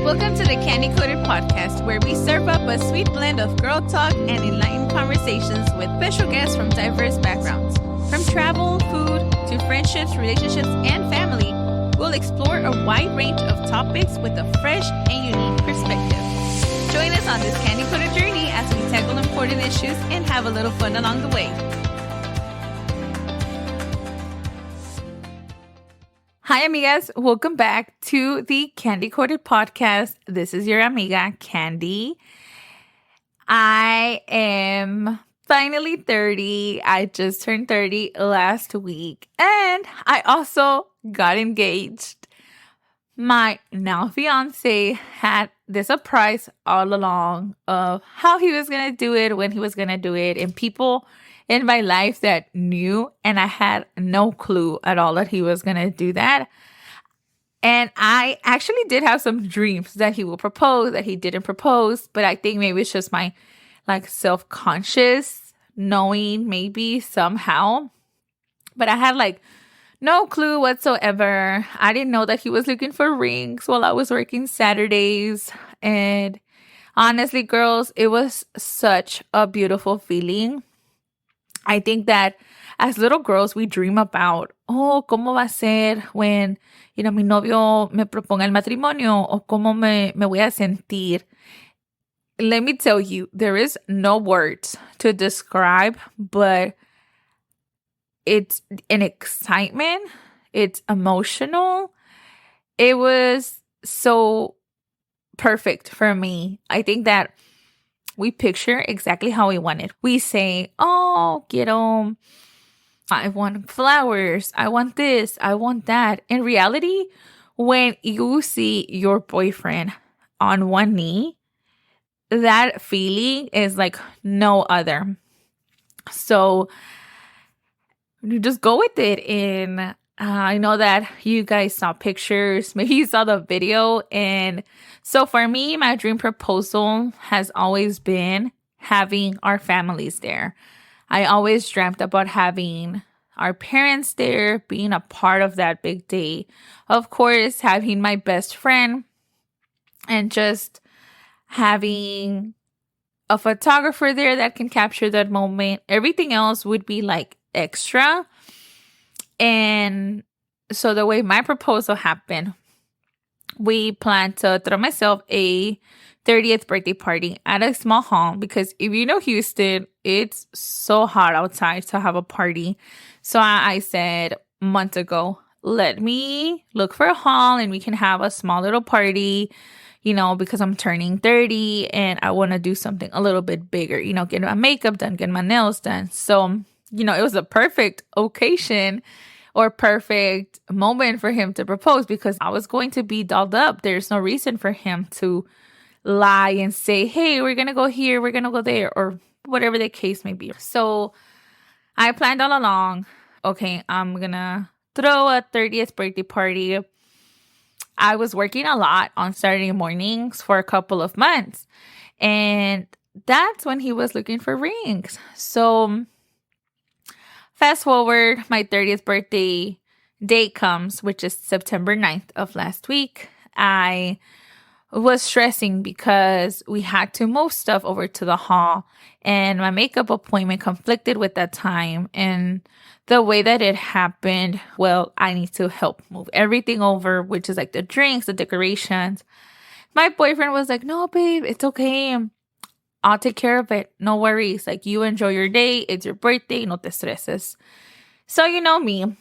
Welcome to the Candy Coated Podcast, where we serve up a sweet blend of girl talk and enlightened conversations with special guests from diverse backgrounds. From travel, food, to friendships, relationships, and family, we'll explore a wide range of topics with a fresh and unique perspective. Join us on this Candy Coated journey as we tackle important issues and have a little fun along the way. Hi, amigas. Welcome back to the Candy Coated Podcast. This is your amiga, Candy. I am finally 30. I just turned 30 last week. And I also got engaged. My now fiance had this surprise all along of how he was going to do it, when he was going to do it, and people in my life that knew, and I had no clue at all that he was going to do that. And I actually did have some dreams that he will propose, that he didn't propose, but I think maybe it's just my self-conscious knowing maybe somehow. But I had no clue whatsoever. I didn't know that he was looking for rings while I was working Saturdays. And honestly, girls, it was such a beautiful feeling. I think that as little girls, we dream about, ¿cómo va a ser when, mi novio me proponga el matrimonio? O ¿cómo me voy a sentir? Let me tell you, there is no words to describe, but it's an excitement. It's emotional. It was so perfect for me. I think that we picture exactly how we want it. We say, I want flowers. I want this. I want that. In reality, when you see your boyfriend on one knee, that feeling is like no other. So you just go with it. And I know that you guys saw pictures. Maybe you saw the video. And so for me, my dream proposal has always been having our families there. I always dreamt about having our parents there, being a part of that big day. Of course, having my best friend and just having a photographer there that can capture that moment. Everything else would be extra. And so the way my proposal happened, we planned to throw myself a 30th birthday party at a small hall, because if you know Houston, it's so hot outside to have a party. So I said months ago, let me look for a hall and we can have a small little party, because I'm turning 30 and I want to do something a little bit bigger, get my makeup done, get my nails done. So, it was a perfect occasion or perfect moment for him to propose, because I was going to be dolled up. There's no reason for him to lie and say, hey, we're going to go here, we're going to go there, or whatever the case may be. So I planned all along, okay, I'm going to throw a 30th birthday party. I was working a lot on Saturday mornings for a couple of months. And that's when he was looking for rings. So fast forward, my 30th birthday date comes, which is September 9th of last week. I was stressing because we had to move stuff over to the hall, and my makeup appointment conflicted with that time. And the way that it happened, well, I need to help move everything over, which is the drinks, the decorations. My boyfriend was like, no, babe, it's okay. I'll take care of it. No worries. You enjoy your day. It's your birthday. No te stresses. So you know me.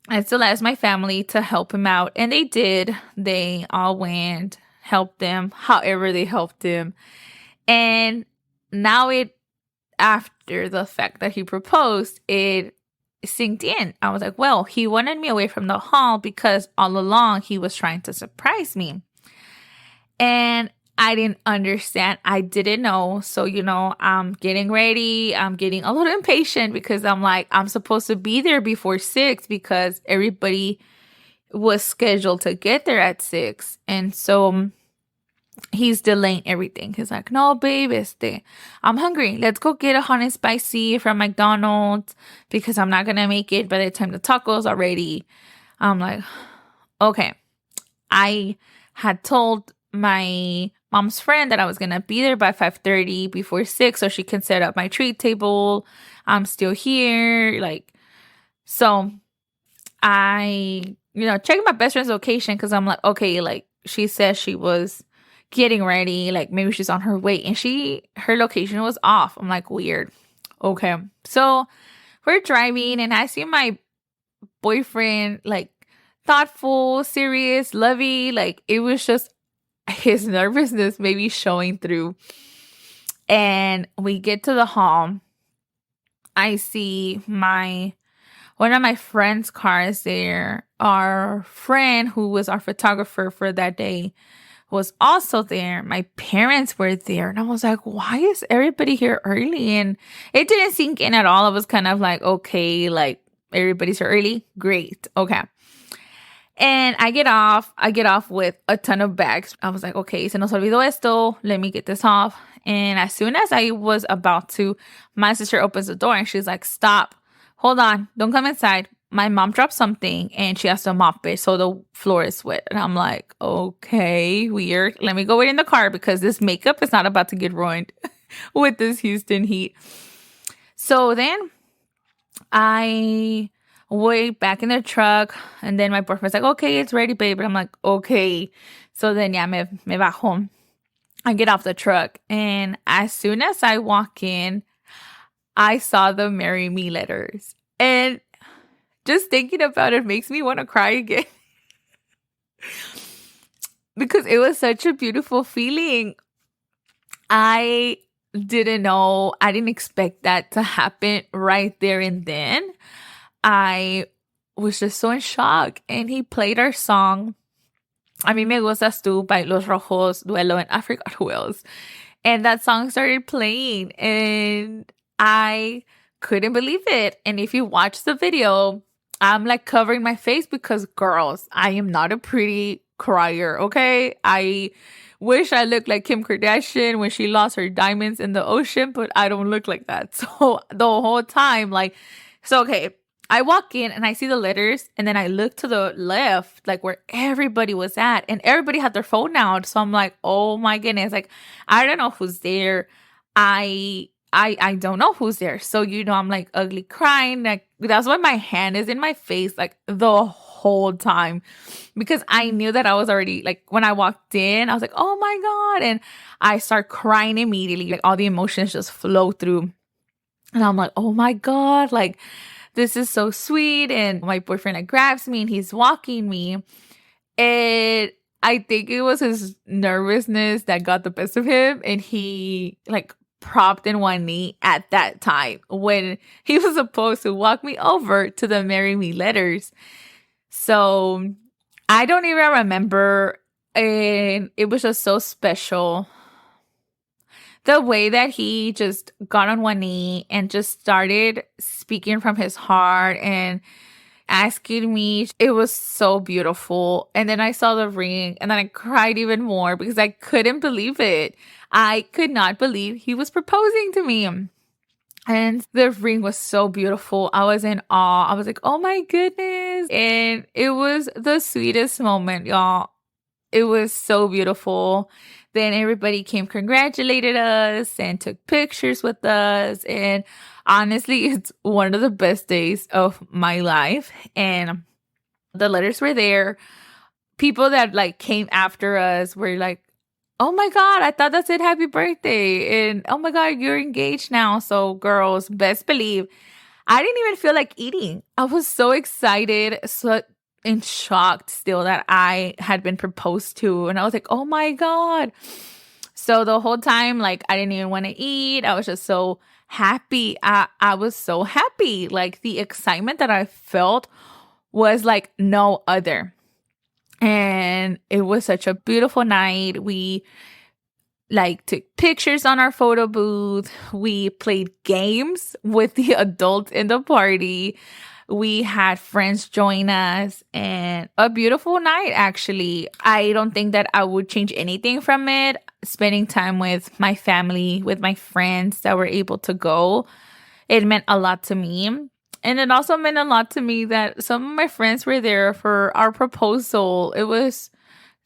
I still asked my family to help him out. And they did. They all went, helped them however they helped him. And now after the fact that he proposed, it sinked in. I was like, well, he wanted me away from the hall because all along he was trying to surprise me. And I didn't understand. I didn't know. So, I'm getting ready. I'm getting a little impatient because I'm I'm supposed to be there before 6 because everybody was scheduled to get there at 6. And so he's delaying everything. He's like, no, babe, I'm hungry. Let's go get a hot and spicy from McDonald's because I'm not going to make it by the time the tacos are ready. I'm like, okay. I had told my mom's friend that I was going to be there by 5:30 before 6 so she can set up my treat table. I'm still here. Like, so I, checked my best friend's location because I'm like, okay, like she says she was getting ready, like maybe she's on her way, and her location was off. I'm like, weird. Okay. So we're driving and I see my boyfriend like thoughtful, serious, lovey. Like it was just his nervousness maybe showing through. And we get to the home. I see one of my friend's cars there. Our friend who was our photographer for that day was also there. My parents were there. And I was like, why is everybody here early? And it didn't sink in at all. I was kind of like, okay, like everybody's here early. Great. Okay. And I get off with a ton of bags. I was like, okay, se nos olvidó esto. Let me get this off. And as soon as I was about to, my sister opens the door and she's like, stop. Hold on. Don't come inside. My mom dropped something and she has to mop it so the floor is wet. And I'm like, okay, weird. Let me go wait in the car because this makeup is not about to get ruined with this Houston heat. So then I wait back in the truck and then my boyfriend's like, okay, it's ready, babe. And I'm like, okay. So then, yeah, me bajo. I get off the truck and as soon as I walk in, I saw the Marry Me letters. And just thinking about it makes me want to cry again. Because it was such a beautiful feeling. I didn't know. I didn't expect that to happen right there and then. I was just so in shock. And he played our song, A mí me gustas tú by Los Rojos, Duelo, and I forgot who else. And that song started playing. And I couldn't believe it. And if you watch the video, I'm like covering my face because, girls, I am not a pretty crier, okay? I wish I looked like Kim Kardashian when she lost her diamonds in the ocean, but I don't look like that. So the whole time, okay, I walk in and I see the letters and then I look to the left, like where everybody was at, and everybody had their phone out. So I'm like, oh my goodness, like I don't know who's there. I don't know who's there. So, I'm like ugly crying. Like that's why my hand is in my face like the whole time. Because I knew that I was already like when I walked in, I was like, oh my God. And I start crying immediately. Like all the emotions just flow through. And I'm like, oh my God, like this is so sweet. And my boyfriend like grabs me and he's walking me. And I think it was his nervousness that got the best of him. And he like propped in one knee at that time when he was supposed to walk me over to the Marry Me letters. So I don't even remember. And it was just so special. The way that he just got on one knee and just started speaking from his heart and asking me, it was so beautiful. And then I saw the ring and then I cried even more because I couldn't believe it. I could not believe he was proposing to me. And the ring was so beautiful. I was in awe. I was like, oh my goodness. And it was the sweetest moment, y'all. It was so beautiful. Then everybody came, congratulated us and took pictures with us. And honestly, it's one of the best days of my life. And the letters were there. People that like came after us were like, oh my God, I thought that said happy birthday. And oh my God, you're engaged now. So girls, best believe, I didn't even feel like eating. I was so excited, so in shocked still that I had been proposed to. And I was like, oh my God. So the whole time, like, I didn't even want to eat. I was just so happy. I was so happy. Like the excitement that I felt was like no other. And it was such a beautiful night. We like took pictures on our photo booth. We played games with the adults in the party. We had friends join us and a beautiful night, actually. I don't think that I would change anything from it. Spending time with my family, with my friends that were able to go, it meant a lot to me. And it also meant a lot to me that some of my friends were there for our proposal. It was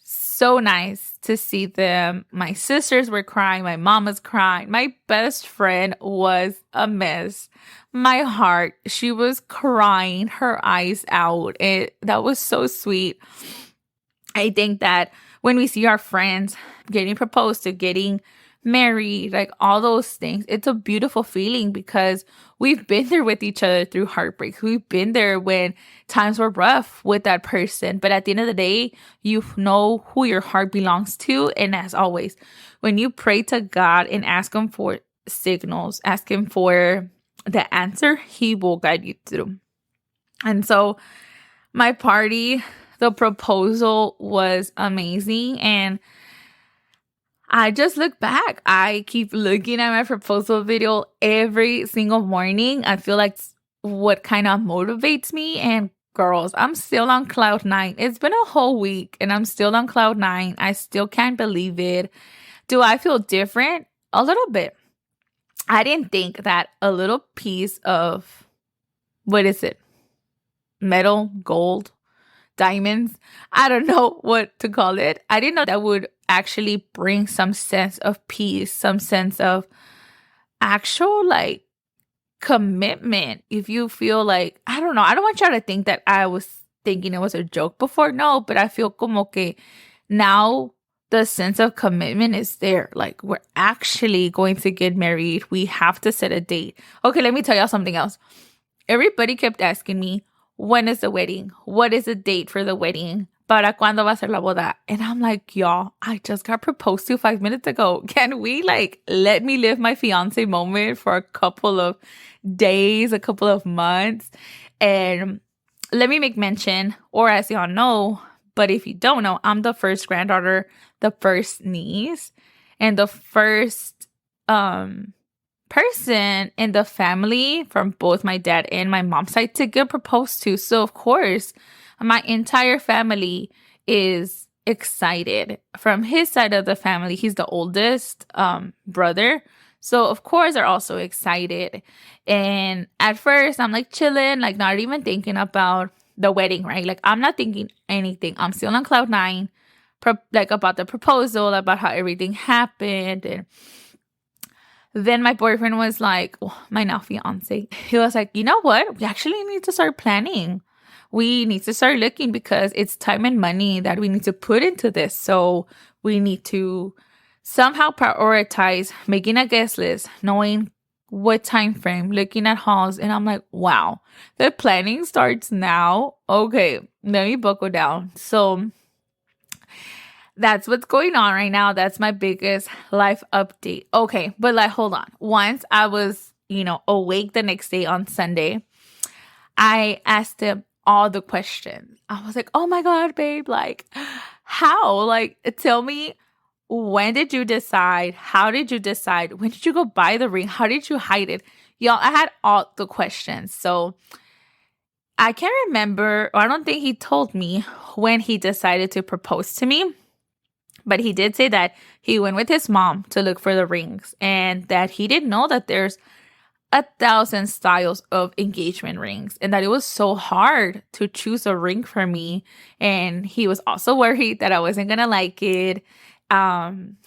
so nice to see them. My sisters were crying. My mom was crying. My best friend was a mess. My heart, she was crying her eyes out. That was so sweet. I think that when we see our friends getting proposed to, getting married, like all those things, it's a beautiful feeling because we've been there with each other through heartbreak. We've been there when times were rough with that person. But at the end of the day, you know who your heart belongs to. And as always, when you pray to God and ask Him for signals, ask Him for the answer, He will guide you through. And so my party, the proposal was amazing. And I just look back. I keep looking at my proposal video every single morning. I feel like it's what kind of motivates me. And girls, I'm still on cloud nine. It's been a whole week and I'm still on cloud nine. I still can't believe it. Do I feel different? A little bit. I didn't think that a little piece of, what is it? Metal, gold, diamonds. I don't know what to call it. I didn't know that would actually bring some sense of peace, some sense of actual like commitment. If you feel like, I don't know, I don't want y'all to think that I was thinking it was a joke before. No, but I feel como que now the sense of commitment is there. Like we're actually going to get married. We have to set a date. Okay, let me tell y'all something else. Everybody kept asking me, when is the wedding? What is the date for the wedding? ¿Para cuándo va a ser la boda? And I'm like, y'all, I just got proposed to 5 minutes ago. Can we let me live my fiance moment for a couple of days, a couple of months? And let me make mention, or as y'all know, but if you don't know, I'm the first granddaughter, the first niece, and the first person in the family from both my dad and my mom's side to get proposed to. So of course, my entire family is excited. From his side of the family, he's the oldest brother. So of course they're also excited. And at first I'm like chilling, like not even thinking about the wedding, right? Like I'm not thinking anything. I'm still on cloud nine, like about the proposal, about how everything happened. And then my boyfriend was like, my now fiance, he was like, you know what? We actually need to start planning. We need to start looking because it's time and money that we need to put into this. So we need to somehow prioritize making a guest list, knowing what time frame, looking at halls. And I'm like, wow, the planning starts now. Okay, let me buckle down. So that's what's going on right now. That's my biggest life update. Okay, but hold on. Once I was, awake the next day on Sunday, I asked him all the questions. I was like, oh my God, babe, how? Tell me, when did you decide? How did you decide? When did you go buy the ring? How did you hide it? Y'all, I had all the questions. So I can't remember, or I don't think he told me when he decided to propose to me. But he did say that he went with his mom to look for the rings and that he didn't know that there's 1,000 styles of engagement rings and that it was so hard to choose a ring for me. And he was also worried that I wasn't going to like it.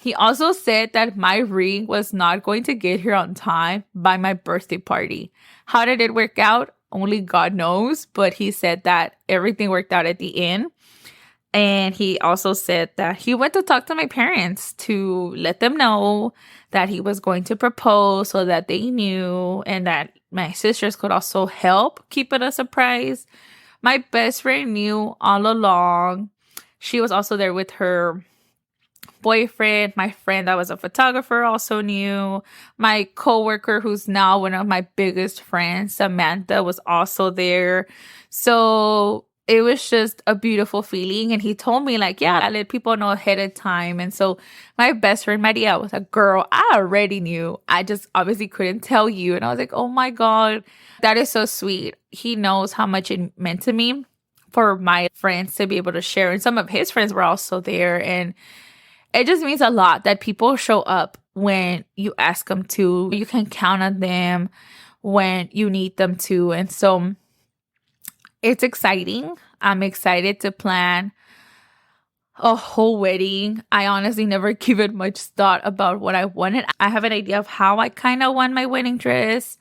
He also said that my ring was not going to get here on time by my birthday party. How did it work out? Only God knows. But he said that everything worked out at the end. And he also said that he went to talk to my parents to let them know that he was going to propose so that they knew and that my sisters could also help keep it a surprise. My best friend knew all along. She was also there with her boyfriend. My friend that was a photographer also knew. My coworker, who's now one of my biggest friends, Samantha, was also there. So it was just a beautiful feeling. And he told me yeah, I let people know ahead of time. And so my best friend, Maria, was like, girl, I already knew. I just obviously couldn't tell you. And I was like, oh my God, that is so sweet. He knows how much it meant to me for my friends to be able to share. And some of his friends were also there. And it just means a lot that people show up when you ask them to. You can count on them when you need them to. And so it's exciting. I'm excited to plan a whole wedding. I honestly never given much thought about what I wanted. I have an idea of how I kind of want my wedding dress.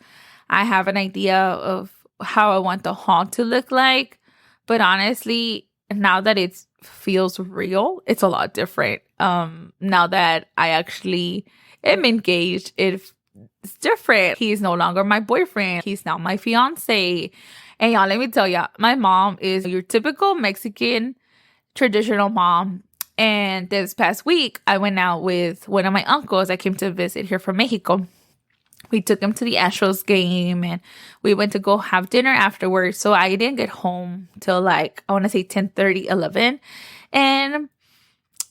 I have an idea of how I want the hall to look like. But honestly, now that it feels real, it's a lot different. Now that I actually am engaged, it's different. He's no longer my boyfriend. He's now my fiance. And y'all, let me tell y'all, my mom is your typical Mexican traditional mom. And this past week, I went out with one of my uncles. I came to visit here from Mexico. We took him to the Astros game and we went to go have dinner afterwards. So I didn't get home till like, I want to say 10:30, 11. And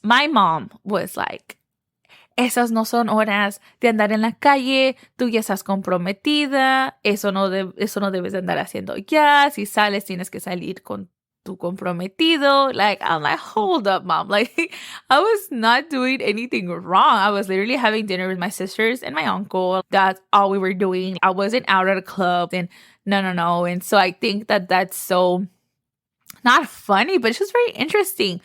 my mom was like, esas no son horas de andar en la calle, tú ya estás comprometida, eso no debes de andar haciendo ya, si sales tienes que salir con tu comprometido. Like, I'm like, hold up, mom. Like, I was not doing anything wrong. I was literally having dinner with my sisters and my uncle. That's all we were doing. I wasn't out at a club and no. And so I think that that's so not funny, but it's just very interesting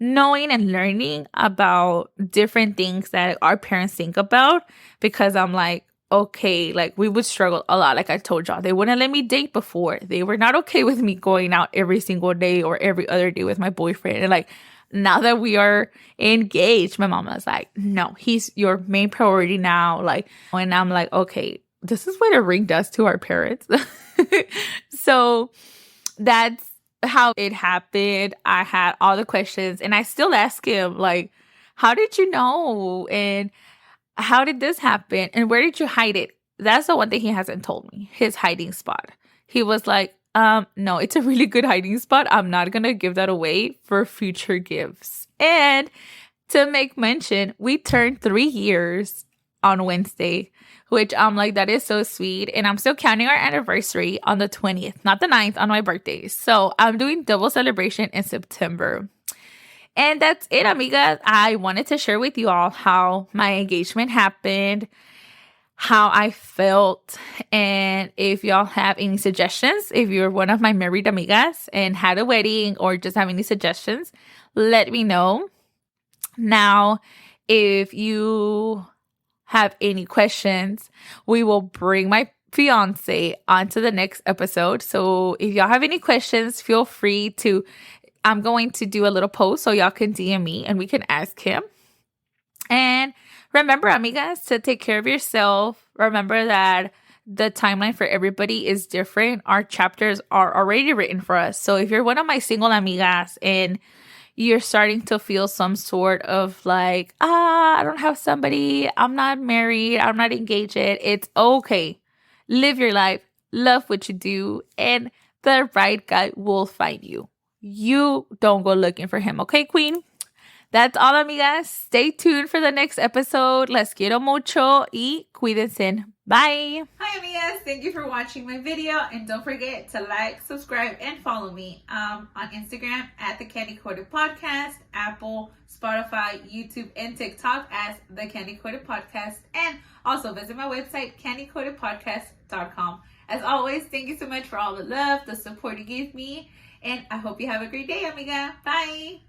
knowing and learning about different things that our parents think about, because I'm like, okay, like we would struggle a lot. Like I told y'all, they wouldn't let me date before. They were not okay with me going out every single day or every other day with my boyfriend. And like now that we are engaged, my mom was like, no, he's your main priority now. Like, and I'm like, okay, this is what a ring does to our parents. So that's how it happened. I had all the questions and I still ask him, like, how did you know? And how did this happen? And where did you hide it? That's the one thing he hasn't told me, his hiding spot. He was like, no, it's a really good hiding spot. I'm not going to give that away for future gifts. And to make mention, we turned 3 years on Wednesday, which I'm like, that is so sweet. And I'm still counting our anniversary on the 20th, not the 9th, on my birthday. So I'm doing double celebration in September. And that's it, amigas. I wanted to share with you all how my engagement happened, how I felt, and if y'all have any suggestions, if you're one of my married amigas and had a wedding or just have any suggestions, let me know. Now, if you have any questions, we will bring my fiance onto the next episode. So if y'all have any questions, feel free to, I'm going to do a little post so y'all can DM me and we can ask him. And remember, amigas, to take care of yourself. Remember that the timeline for everybody is different. Our chapters are already written for us. So if you're one of my single amigas and you're starting to feel some sort of like, I don't have somebody, I'm not married, I'm not engaged yet, it's okay. Live your life, love what you do, and the right guy will find you. You don't go looking for him, okay, queen? That's all, amigas. Stay tuned for the next episode. Les quiero mucho y cuídense. Bye. Hi, amigas. Thank you for watching my video. And don't forget to like, subscribe, and follow me on Instagram at The Candy Coated Podcast, Apple, Spotify, YouTube, and TikTok as The Candy Coated Podcast. And also visit my website, candycoatedpodcast.com. As always, thank you so much for all the love, the support you gave me. And I hope you have a great day, amiga. Bye.